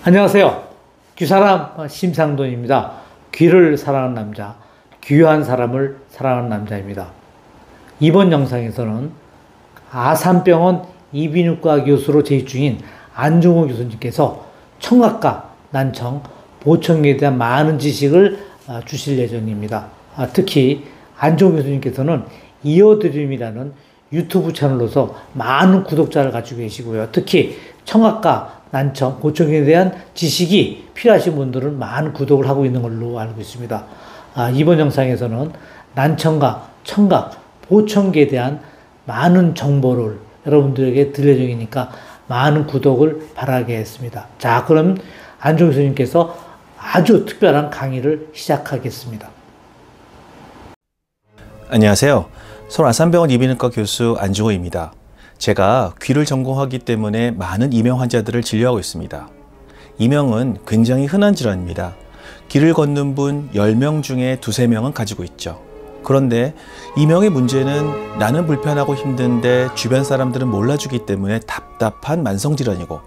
안녕하세요. 귀사람 심상돈입니다. 귀를 사랑하는 남자, 귀한 사람을 사랑하는 남자입니다. 이번 영상에서는 아산병원 이비인후과 교수로 재직 중인 안종호 교수님께서 청각과 난청, 보청기에 대한 많은 지식을 주실 예정입니다. 특히 안종호 교수님께서는 이어드림이라는 유튜브 채널로서 많은 구독자를 가지고 계시고요. 특히 청각과 난청, 보청기에 대한 지식이 필요하신 분들은 많은 구독을 하고 있는 걸로 알고 있습니다. 이번 영상에서는 난청과 청각, 보청기에 대한 많은 정보를 여러분들에게 드릴 예정이니까 많은 구독을 바라겠습니다. 자, 그럼 안종호 교수님께서 아주 특별한 강의를 시작하겠습니다. 안녕하세요. 서울 아산병원 이비인후과 교수 안종호입니다. 제가 귀를 전공하기 때문에 많은 이명 환자들을 진료하고 있습니다. 이명은 굉장히 흔한 질환입니다. 길을 걷는 분 10명 중에 2~3명은 가지고 있죠. 그런데 이명의 문제는 나는 불편하고 힘든데 주변 사람들은 몰라주기 때문에 답답한 만성질환이고,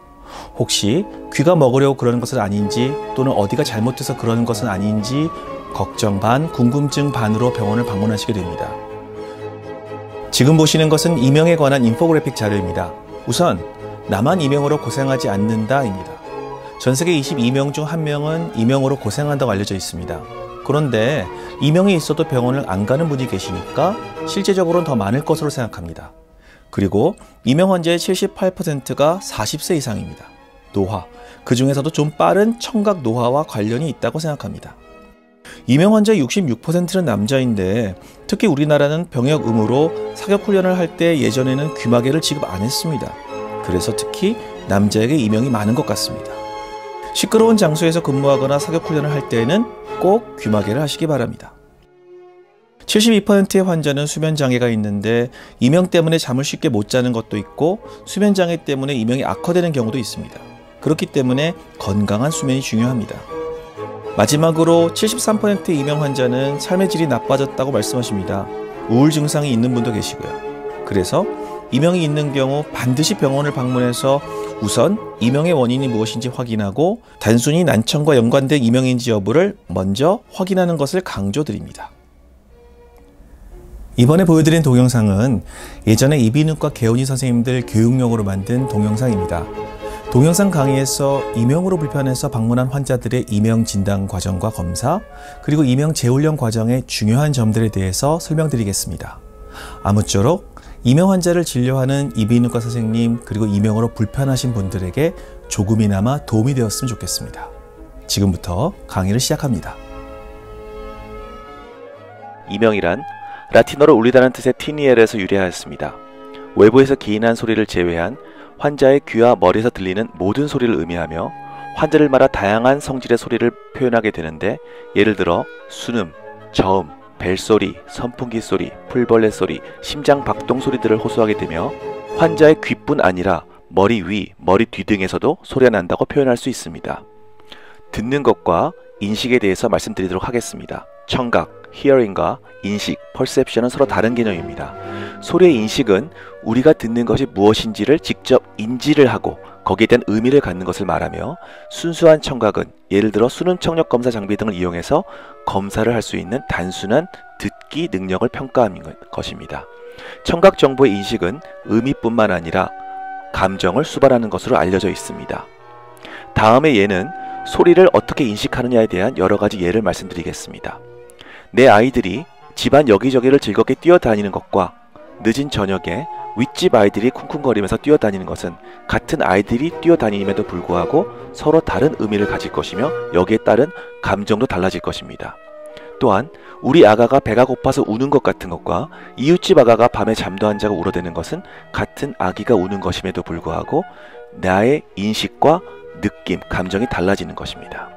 혹시 귀가 먹으려고 그러는 것은 아닌지 또는 어디가 잘못돼서 그러는 것은 아닌지 걱정 반, 궁금증 반으로 병원을 방문하시게 됩니다. 지금 보시는 것은 이명에 관한 인포그래픽 자료입니다. 우선 나만 이명으로 고생하지 않는다입니다. 전세계 22명 중 1명은 이명으로 고생한다고 알려져 있습니다. 그런데 이명이 있어도 병원을 안 가는 분이 계시니까 실제적으로는 더 많을 것으로 생각합니다. 그리고 이명 환자의 78%가 40세 이상입니다. 노화, 그 중에서도 좀 빠른 청각 노화와 관련이 있다고 생각합니다. 이명 환자의 66%는 남자인데 특히 우리나라는 병역 의무로 사격 훈련을 할 때 예전에는 귀마개를 지급 안 했습니다. 그래서 특히 남자에게 이명이 많은 것 같습니다. 시끄러운 장소에서 근무하거나 사격 훈련을 할 때에는 꼭 귀마개를 하시기 바랍니다. 72%의 환자는 수면장애가 있는데 이명 때문에 잠을 쉽게 못 자는 것도 있고 수면장애 때문에 이명이 악화되는 경우도 있습니다. 그렇기 때문에 건강한 수면이 중요합니다. 마지막으로 73%의 이명 환자는 삶의 질이 나빠졌다고 말씀하십니다. 우울 증상이 있는 분도 계시고요. 그래서 이명이 있는 경우 반드시 병원을 방문해서 우선 이명의 원인이 무엇인지 확인하고 단순히 난청과 연관된 이명인지 여부를 먼저 확인하는 것을 강조드립니다. 이번에 보여드린 동영상은 예전에 이비인후과 개원의 선생님들 교육용으로 만든 동영상입니다. 동영상 강의에서 이명으로 불편해서 방문한 환자들의 이명 진단 과정과 검사, 그리고 이명 재훈련 과정의 중요한 점들에 대해서 설명드리겠습니다. 아무쪼록 이명 환자를 진료하는 이비인후과 선생님, 그리고 이명으로 불편하신 분들에게 조금이나마 도움이 되었으면 좋겠습니다. 지금부터 강의를 시작합니다. 이명이란 라틴어로 울리다는 뜻의 티니엘에서 유래하였습니다. 외부에서 기인한 소리를 제외한 환자의 귀와 머리에서 들리는 모든 소리를 의미하며 환자를 말아 다양한 성질의 소리를 표현하게 되는데, 예를 들어 순음, 저음, 벨소리, 선풍기 소리, 풀벌레 소리, 심장 박동 소리들을 호소하게 되며 환자의 귀뿐 아니라 머리 위, 머리 뒤 등에서도 소리가 난다고 표현할 수 있습니다. 듣는 것과 인식에 대해서 말씀드리도록 하겠습니다. 청각, hearing과 인식, perception은 서로 다른 개념입니다. 소리의 인식은 우리가 듣는 것이 무엇인지를 직접 인지를 하고 거기에 대한 의미를 갖는 것을 말하며, 순수한 청각은 예를 들어 수능 청력 검사 장비 등을 이용해서 검사를 할 수 있는 단순한 듣기 능력을 평가하는 것입니다. 청각 정보의 인식은 의미뿐만 아니라 감정을 수반하는 것으로 알려져 있습니다. 다음에 예는 소리를 어떻게 인식하느냐에 대한 여러 가지 예를 말씀드리겠습니다. 내 아이들이 집안 여기저기를 즐겁게 뛰어다니는 것과 늦은 저녁에 윗집 아이들이 쿵쿵거리면서 뛰어다니는 것은 같은 아이들이 뛰어다니임에도 불구하고 서로 다른 의미를 가질 것이며 여기에 따른 감정도 달라질 것입니다. 또한 우리 아가가 배가 고파서 우는 것 같은 것과 이웃집 아가가 밤에 잠도 안 자고 울어대는 것은 같은 아기가 우는 것임에도 불구하고 나의 인식과 느낌, 감정이 달라지는 것입니다.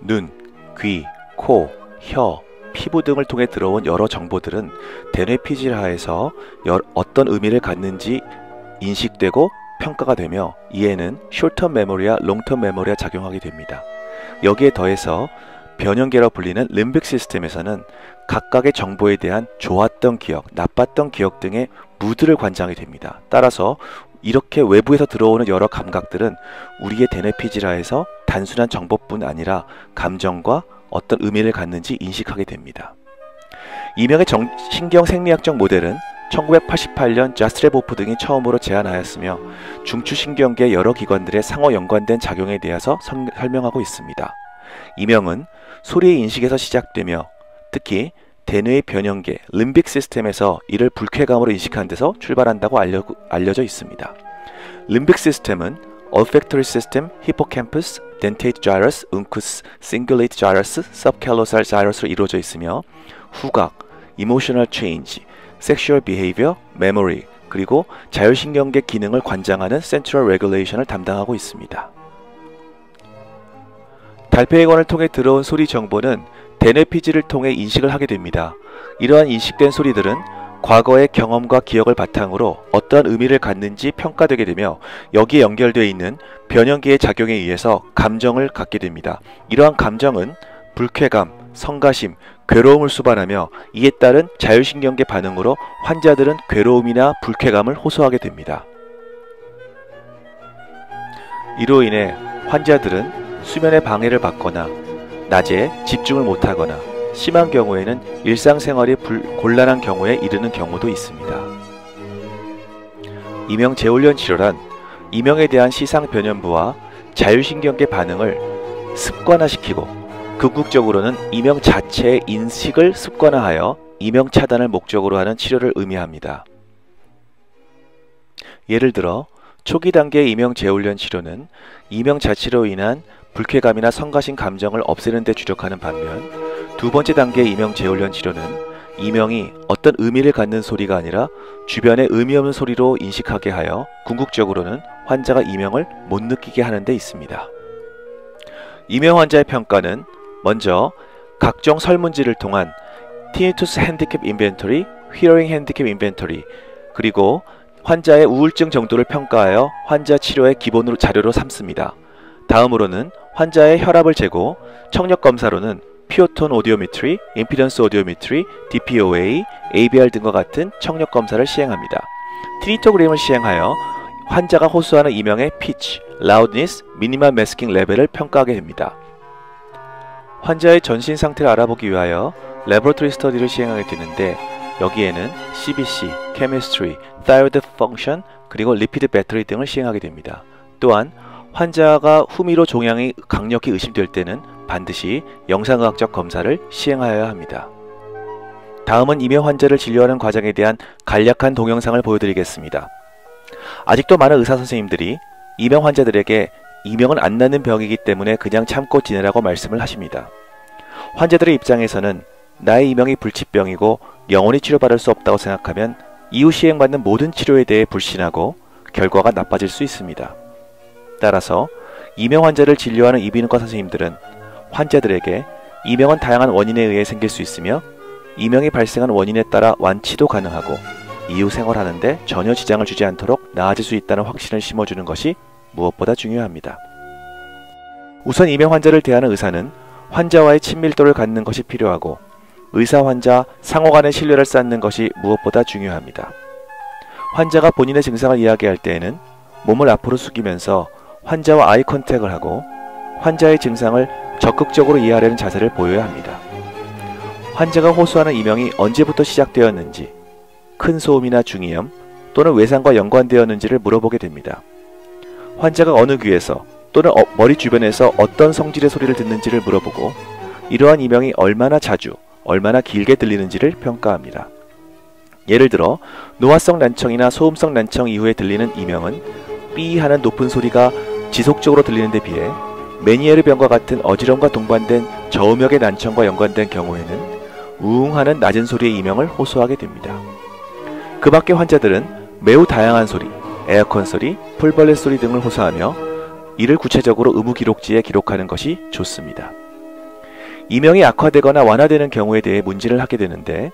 눈, 귀, 코, 혀, 피부 등을 통해 들어온 여러 정보들은 대뇌피질하에서 어떤 의미를 갖는지 인식되고 평가가 되며, 이에는 숏텀 메모리와 롱텀 메모리가 작용하게 됩니다. 여기에 더해서 변형계로 불리는 림빅 시스템에서는 각각의 정보에 대한 좋았던 기억, 나빴던 기억 등의 무드를 관장하게 됩니다. 따라서 이렇게 외부에서 들어오는 여러 감각들은 우리의 대뇌피지라 해서 단순한 정보뿐 아니라 감정과 어떤 의미를 갖는지 인식하게 됩니다. 이명의 신경생리학적 모델은 1988년 자스트레보프 등이 처음으로 제안하였으며 중추신경계의 여러 기관들의 상호 연관된 작용에 대해서 설명하고 있습니다. 이명은 소리의 인식에서 시작되며 특히 대뇌의 변형계, 림빅 시스템에서 이를 불쾌감으로 인식하는 데서 출발한다고 알려져 있습니다. 림빅 시스템은 olfactory system, hippocampus, dentate gyrus, uncus, cingulate gyrus, subcallosal gyrus로 이루어져 있으며 후각, emotional change, sexual behavior, memory, 그리고 자율신경계 기능을 관장하는 central regulation을 담당하고 있습니다. 달팽이관을 통해 들어온 소리 정보는 대뇌피지를 통해 인식을 하게 됩니다. 이러한 인식된 소리들은 과거의 경험과 기억을 바탕으로 어떠한 의미를 갖는지 평가되게 되며 여기에 연결되어 있는 변형계의 작용에 의해서 감정을 갖게 됩니다. 이러한 감정은 불쾌감, 성가심, 괴로움을 수반하며 이에 따른 자율신경계 반응으로 환자들은 괴로움이나 불쾌감을 호소하게 됩니다. 이로 인해 환자들은 수면에 방해를 받거나 낮에 집중을 못하거나 심한 경우에는 일상생활이 곤란한 경우에 이르는 경우도 있습니다. 이명 재훈련 치료란 이명에 대한 시상 변연부와 자율신경계 반응을 습관화시키고 궁극적으로는 이명 자체의 인식을 습관화하여 이명 차단을 목적으로 하는 치료를 의미합니다. 예를 들어 초기 단계의 이명 재훈련 치료는 이명 자체로 인한 불쾌감이나 성가신 감정을 없애는 데 주력하는 반면 두 번째 단계의 이명 재훈련 치료는 이명이 어떤 의미를 갖는 소리가 아니라 주변의 의미 없는 소리로 인식하게 하여 궁극적으로는 환자가 이명을 못 느끼게 하는 데 있습니다. 이명 환자의 평가는 먼저 각종 설문지를 통한 Tinnitus Handicap Inventory, Hearing Handicap Inventory, 그리고 환자의 우울증 정도를 평가하여 환자 치료의 기본으로 자료로 삼습니다. 다음으로는 환자의 혈압을 재고 청력 검사로는 피오톤 오디오메트리, 임피던스 오디오메트리, DPOA, ABR 등과 같은 청력 검사를 시행합니다. 티니토그램을 시행하여 환자가 호소하는 이명의 피치, 라우드니스, 미니멀 매스킹 레벨을 평가하게 됩니다. 환자의 전신 상태를 알아보기 위하여 레버러토리 스터디를 시행하게 되는데 여기에는 CBC, 케미스트리, 타이로이드 펑션, 그리고 리피드 배터리 등을 시행하게 됩니다. 또한 환자가 후미로 종양이 강력히 의심될 때는 반드시 영상의학적 검사를 시행하여야 합니다. 다음은 이명 환자를 진료하는 과정에 대한 간략한 동영상을 보여드리겠습니다. 아직도 많은 의사선생님들이 이명 환자들에게 이명은 안 낫는 병이기 때문에 그냥 참고 지내라고 말씀을 하십니다. 환자들의 입장에서는 나의 이명이 불치병이고 영원히 치료받을 수 없다고 생각하면 이후 시행받는 모든 치료에 대해 불신하고 결과가 나빠질 수 있습니다. 따라서 이명 환자를 진료하는 이비인후과 선생님들은 환자들에게 이명은 다양한 원인에 의해 생길 수 있으며 이명이 발생한 원인에 따라 완치도 가능하고 이후 생활하는데 전혀 지장을 주지 않도록 나아질 수 있다는 확신을 심어주는 것이 무엇보다 중요합니다. 우선 이명 환자를 대하는 의사는 환자와의 친밀도를 갖는 것이 필요하고 의사-환자 상호 간의 신뢰를 쌓는 것이 무엇보다 중요합니다. 환자가 본인의 증상을 이야기할 때에는 몸을 앞으로 숙이면서 환자와 아이 컨택을 하고 환자의 증상을 적극적으로 이해하려는 자세를 보여야 합니다. 환자가 호소하는 이명이 언제부터 시작되었는지, 큰 소음이나 중이염 또는 외상과 연관되었는지를 물어보게 됩니다. 환자가 어느 귀에서 또는 머리 주변에서 어떤 성질의 소리를 듣는지를 물어보고 이러한 이명이 얼마나 자주, 얼마나 길게 들리는지를 평가합니다. 예를 들어 노화성 난청이나 소음성 난청 이후에 들리는 이명은 삐 하는 높은 소리가 지속적으로 들리는 데 비해 메니에르 병과 같은 어지럼과 동반된 저음역의 난청과 연관된 경우에는 우웅 하는 낮은 소리의 이명을 호소하게 됩니다. 그 밖에 환자들은 매우 다양한 소리, 에어컨 소리, 풀벌레 소리 등을 호소하며 이를 구체적으로 의무기록지에 기록하는 것이 좋습니다. 이명이 악화되거나 완화되는 경우에 대해 문제를 하게 되는데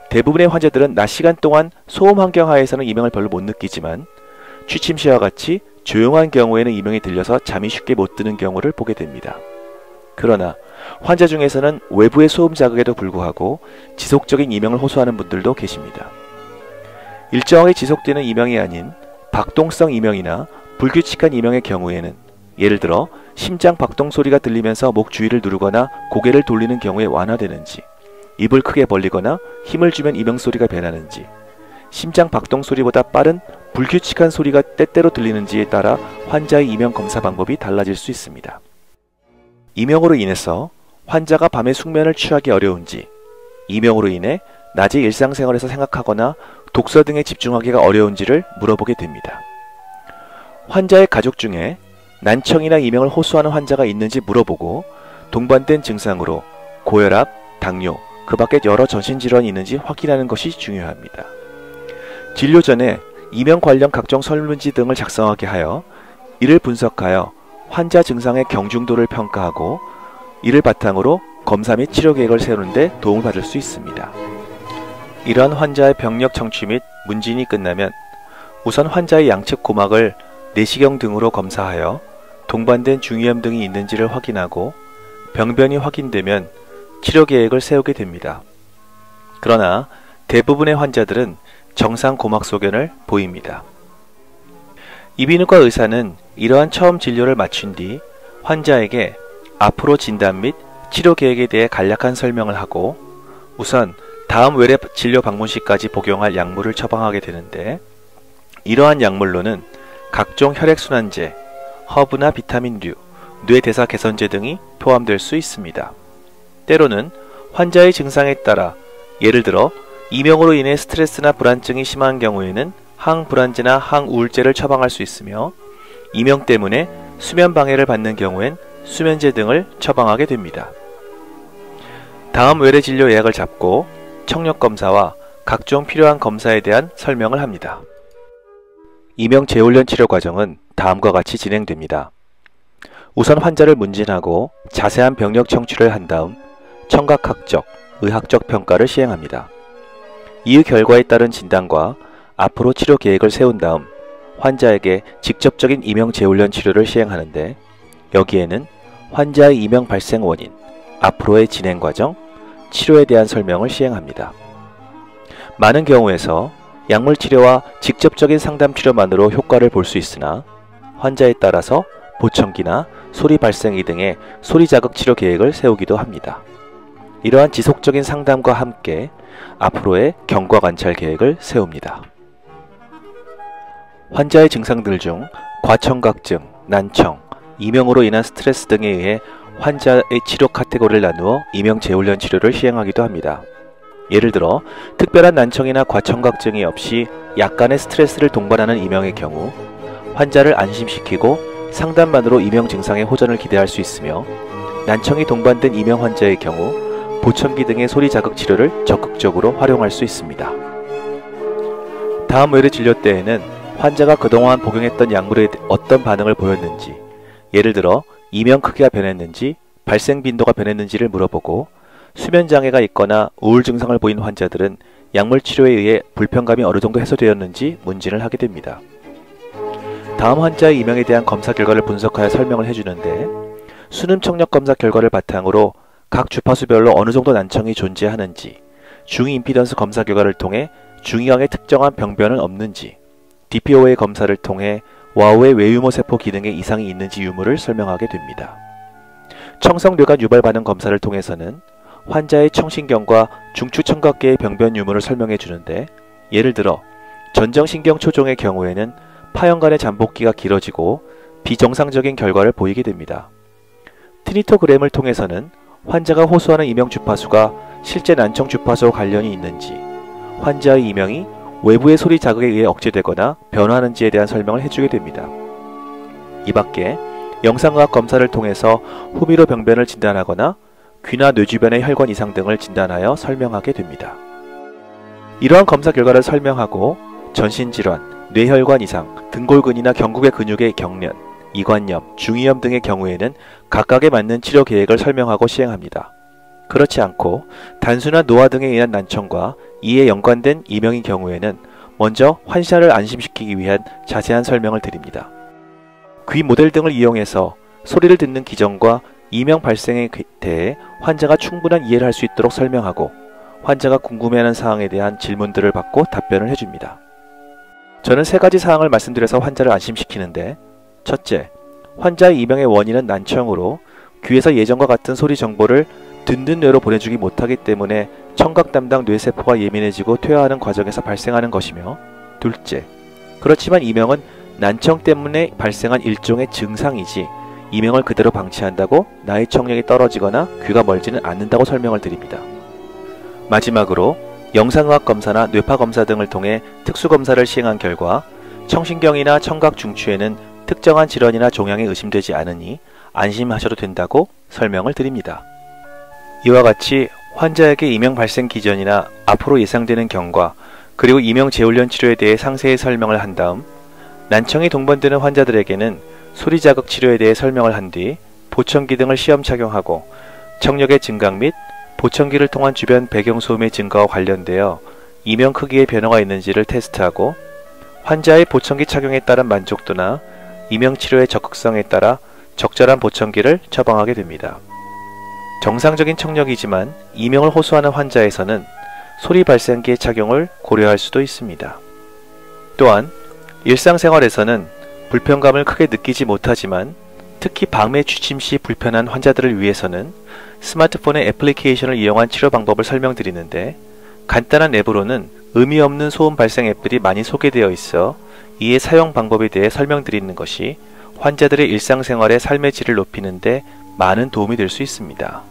대부분의 환자들은 낮 시간 동안 소음 환경 하에서는 이명을 별로 못 느끼지만 취침 시와 같이 조용한 경우에는 이명이 들려서 잠이 쉽게 못 드는 경우를 보게 됩니다. 그러나 환자 중에서는 외부의 소음 자극에도 불구하고 지속적인 이명을 호소하는 분들도 계십니다. 일정하게 지속되는 이명이 아닌 박동성 이명이나 불규칙한 이명의 경우에는 예를 들어 심장 박동 소리가 들리면서 목 주위를 누르거나 고개를 돌리는 경우에 완화되는지, 입을 크게 벌리거나 힘을 주면 이명 소리가 변하는지, 심장 박동 소리보다 빠른 불규칙한 소리가 때때로 들리는지에 따라 환자의 이명 검사 방법이 달라질 수 있습니다. 이명으로 인해서 환자가 밤에 숙면을 취하기 어려운지, 이명으로 인해 낮에 일상생활에서 생각하거나 독서 등에 집중하기가 어려운지를 물어보게 됩니다. 환자의 가족 중에 난청이나 이명을 호소하는 환자가 있는지 물어보고 동반된 증상으로 고혈압, 당뇨, 그 밖에 여러 전신질환이 있는지 확인하는 것이 중요합니다. 진료 전에 이명 관련 각종 설문지 등을 작성하게 하여 이를 분석하여 환자 증상의 경중도를 평가하고 이를 바탕으로 검사 및 치료 계획을 세우는 데 도움을 받을 수 있습니다. 이러한 환자의 병력 청취 및 문진이 끝나면 우선 환자의 양측 고막을 내시경 등으로 검사하여 동반된 중이염 등이 있는지를 확인하고 병변이 확인되면 치료 계획을 세우게 됩니다. 그러나 대부분의 환자들은 정상 고막 소견을 보입니다. 이비인후과 의사는 이러한 처음 진료를 마친 뒤 환자에게 앞으로 진단 및 치료 계획에 대해 간략한 설명을 하고 우선 다음 외래 진료 방문 시까지 복용할 약물을 처방하게 되는데, 이러한 약물로는 각종 혈액순환제, 허브나 비타민류, 뇌대사 개선제 등이 포함될 수 있습니다. 때로는 환자의 증상에 따라 예를 들어 이명으로 인해 스트레스나 불안증이 심한 경우에는 항불안제나 항우울제를 처방할 수 있으며, 이명 때문에 수면 방해를 받는 경우엔 수면제 등을 처방하게 됩니다. 다음 외래 진료 예약을 잡고 청력 검사와 각종 필요한 검사에 대한 설명을 합니다. 이명 재훈련 치료 과정은 다음과 같이 진행됩니다. 우선 환자를 문진하고 자세한 병력 청취를 한 다음 청각학적, 의학적 평가를 시행합니다. 이후 결과에 따른 진단과 앞으로 치료 계획을 세운 다음 환자에게 직접적인 이명 재훈련 치료를 시행하는데, 여기에는 환자의 이명 발생 원인, 앞으로의 진행 과정, 치료에 대한 설명을 시행합니다. 많은 경우에서 약물 치료와 직접적인 상담 치료만으로 효과를 볼 수 있으나 환자에 따라서 보청기나 소리 발생기 등의 소리 자극 치료 계획을 세우기도 합니다. 이러한 지속적인 상담과 함께 앞으로의 경과 관찰 계획을 세웁니다. 환자의 증상들 중 과청각증, 난청, 이명으로 인한 스트레스 등에 의해 환자의 치료 카테고리를 나누어 이명 재훈련 치료를 시행하기도 합니다. 예를 들어 특별한 난청이나 과청각증이 없이 약간의 스트레스를 동반하는 이명의 경우 환자를 안심시키고 상담만으로 이명 증상의 호전을 기대할 수 있으며, 난청이 동반된 이명 환자의 경우 보청기 등의 소리 자극 치료를 적극적으로 활용할 수 있습니다. 다음 외래 진료 때에는 환자가 그동안 복용했던 약물에 어떤 반응을 보였는지, 예를 들어 이명 크기가 변했는지, 발생 빈도가 변했는지를 물어보고, 수면장애가 있거나 우울 증상을 보인 환자들은 약물 치료에 의해 불편감이 어느 정도 해소되었는지 문진을 하게 됩니다. 다음 환자의 이명에 대한 검사 결과를 분석하여 설명을 해주는데, 수능 청력 검사 결과를 바탕으로 각 주파수별로 어느 정도 난청이 존재하는지, 중위 임피던스 검사 결과를 통해 중이형의 특정한 병변은 없는지, DPOA 검사를 통해 와우의 외유모 세포 기능에 이상이 있는지 유무를 설명하게 됩니다. 청성뇌관 유발 반응 검사를 통해서는 환자의 청신경과 중추청각계의 병변 유무를 설명해 주는데, 예를 들어 전정신경 초종의 경우에는 파형간의 잠복기가 길어지고 비정상적인 결과를 보이게 됩니다. 티니토그램을 통해서는 환자가 호소하는 이명 주파수가 실제 난청 주파수와 관련이 있는지, 환자의 이명이 외부의 소리 자극에 의해 억제되거나 변화하는지에 대한 설명을 해주게 됩니다. 이 밖에 영상의학 검사를 통해서 후미로 병변을 진단하거나 귀나 뇌 주변의 혈관 이상 등을 진단하여 설명하게 됩니다. 이러한 검사 결과를 설명하고 전신질환, 뇌혈관 이상, 등골근이나 경국의 근육의 경련, 이관염, 중이염 등의 경우에는 각각에 맞는 치료 계획을 설명하고 시행합니다. 그렇지 않고 단순한 노화 등에 의한 난청과 이에 연관된 이명인 경우에는 먼저 환자를 안심시키기 위한 자세한 설명을 드립니다. 귀 모델 등을 이용해서 소리를 듣는 기전과 이명 발생에 대해 환자가 충분한 이해를 할 수 있도록 설명하고, 환자가 궁금해하는 사항에 대한 질문들을 받고 답변을 해줍니다. 저는 3가지 사항을 말씀드려서 환자를 안심시키는데, 첫째, 환자의 이명의 원인은 난청으로 귀에서 예전과 같은 소리 정보를 듣는 뇌로 보내주기 못하기 때문에 청각 담당 뇌세포가 예민해지고 퇴화하는 과정에서 발생하는 것이며, 둘째, 그렇지만 이명은 난청 때문에 발생한 일종의 증상이지 이명을 그대로 방치한다고 나의 청력이 떨어지거나 귀가 멀지는 않는다고 설명을 드립니다. 마지막으로 영상의학 검사나 뇌파 검사 등을 통해 특수검사를 시행한 결과 청신경이나 청각 중추에는 특정한 질환이나 종양이 의심되지 않으니 안심하셔도 된다고 설명을 드립니다. 이와 같이 환자에게 이명 발생 기전이나 앞으로 예상되는 경과, 그리고 이명 재훈련 치료에 대해 상세히 설명을 한 다음 난청이 동반되는 환자들에게는 소리 자극 치료에 대해 설명을 한 뒤 보청기 등을 시험 착용하고 청력의 증강 및 보청기를 통한 주변 배경소음의 증가와 관련되어 이명 크기의 변화가 있는지를 테스트하고 환자의 보청기 착용에 따른 만족도나 이명 치료의 적극성에 따라 적절한 보청기를 처방하게 됩니다. 정상적인 청력이지만 이명을 호소하는 환자에서는 소리 발생기의 착용을 고려할 수도 있습니다. 또한 일상생활에서는 불편감을 크게 느끼지 못하지만 특히 밤에 취침 시 불편한 환자들을 위해서는 스마트폰의 애플리케이션을 이용한 치료 방법을 설명드리는데, 간단한 앱으로는 의미 없는 소음 발생 앱들이 많이 소개되어 있어 이의 사용 방법에 대해 설명드리는 것이 환자들의 일상생활의 삶의 질을 높이는 데 많은 도움이 될 수 있습니다.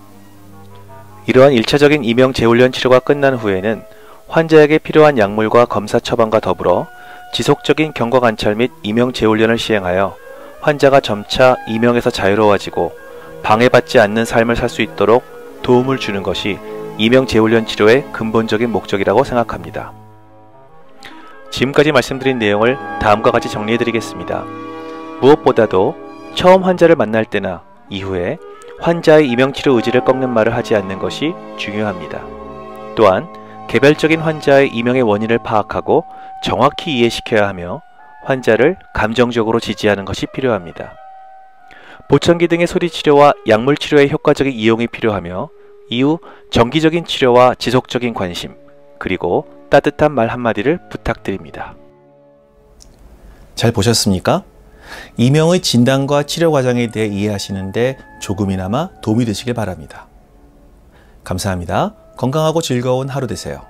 이러한 1차적인 이명 재훈련 치료가 끝난 후에는 환자에게 필요한 약물과 검사 처방과 더불어 지속적인 경과 관찰 및 이명 재훈련을 시행하여 환자가 점차 이명에서 자유로워지고 방해받지 않는 삶을 살 수 있도록 도움을 주는 것이 이명 재훈련 치료의 근본적인 목적이라고 생각합니다. 지금까지 말씀드린 내용을 다음과 같이 정리해드리겠습니다. 무엇보다도 처음 환자를 만날 때나 이후에 환자의 이명치료 의지를 꺾는 말을 하지 않는 것이 중요합니다. 또한 개별적인 환자의 이명의 원인을 파악하고 정확히 이해시켜야 하며 환자를 감정적으로 지지하는 것이 필요합니다. 보청기 등의 소리 치료와 약물 치료의 효과적인 이용이 필요하며 이후 정기적인 치료와 지속적인 관심, 그리고 따뜻한 말 한마디를 부탁드립니다. 잘 보셨습니까? 이명의 진단과 치료 과정에 대해 이해하시는데 조금이나마 도움이 되시길 바랍니다. 감사합니다. 건강하고 즐거운 하루 되세요.